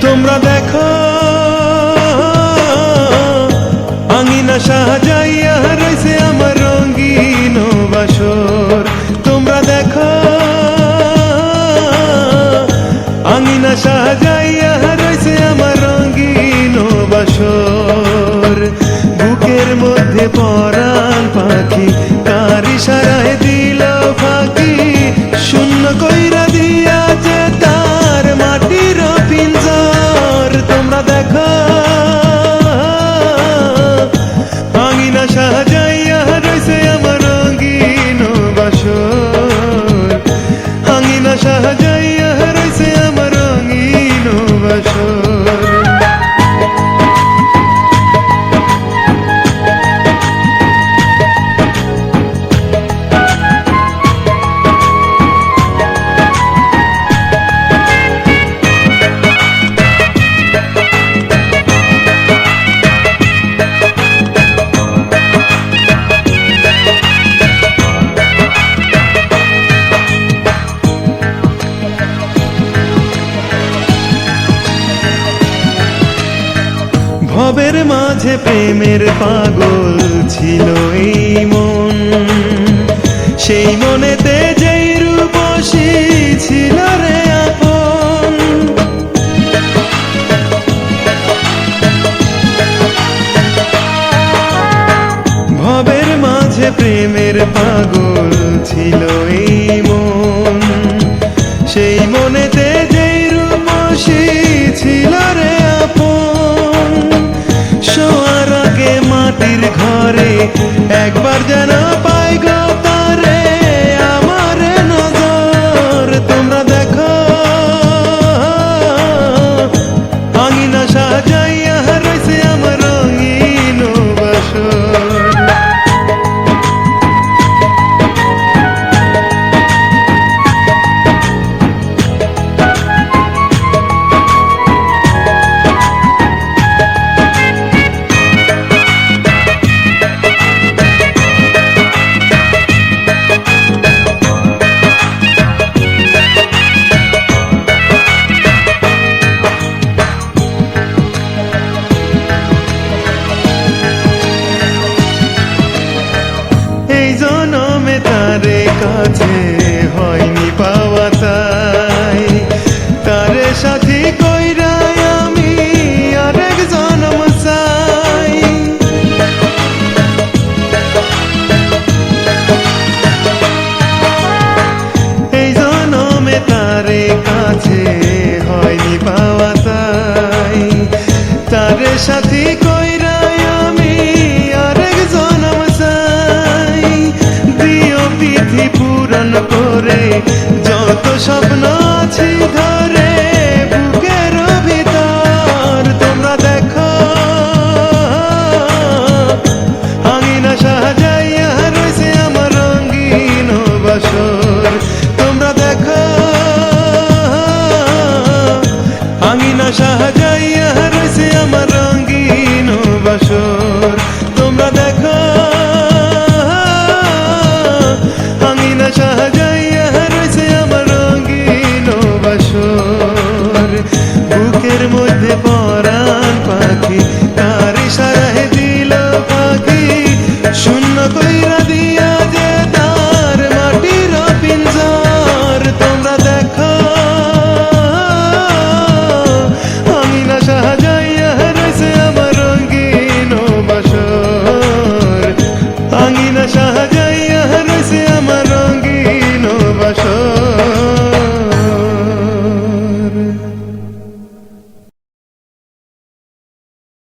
তোমরা দেখো আঙিনা সাজাইয়া রইছে আমার রঙিন বাসর। তোমরা দেখো আঙিনা সাজাইয়া রইছে আমার রঙিন বাসর। বুকের মধ্যে পরাণ পাখি কার ইশারায় দিল ফাঁকি, শূন্য কইরা দিয়াছে তার মাটির পিঞ্জর। তোমরা দেখো আঙিনা সাজাইয়া রইছে আমার রঙিন বাসর। আঙিনা সাজাইয়া রইছে আমার রঙিন বাসর। ভবের মাঝে প্রেমের পাগল ছিল এই মন, সেই মনেতে যেই রূপসী ছিল রে আপন। ভবের মাঝে প্রেমের পাগল ছিল এই মন, সেই মনেতে যেই রূপসী ছিল রে আপন। শোয়ার আগে মাটির ঘরে একবার যেন পাই গো তারে আমার নজর। তোমরা দেখো আঙিনা সাজাইয়া রইছে আমার রঙিন বাসর। এই জনমে তারে কাছে হয়নি পাওয়া, তাই তারে সাথী কইরা আমি আরেক জনম চাই। এই জনমে তারে কাছে হয়নি পাওয়া, তাই তারে সাথী কইরা আমি আরেক জনম চাই। দিও বিধি পূরণ করে যত স্বপ্ন আছে ধরে বুকের ভিতর। তোমরা দেখো আঙিনা সাজাইয়া রইছে আমার রঙিন বাসর। তোমরা দেখো আঙিনা সাজাইয়া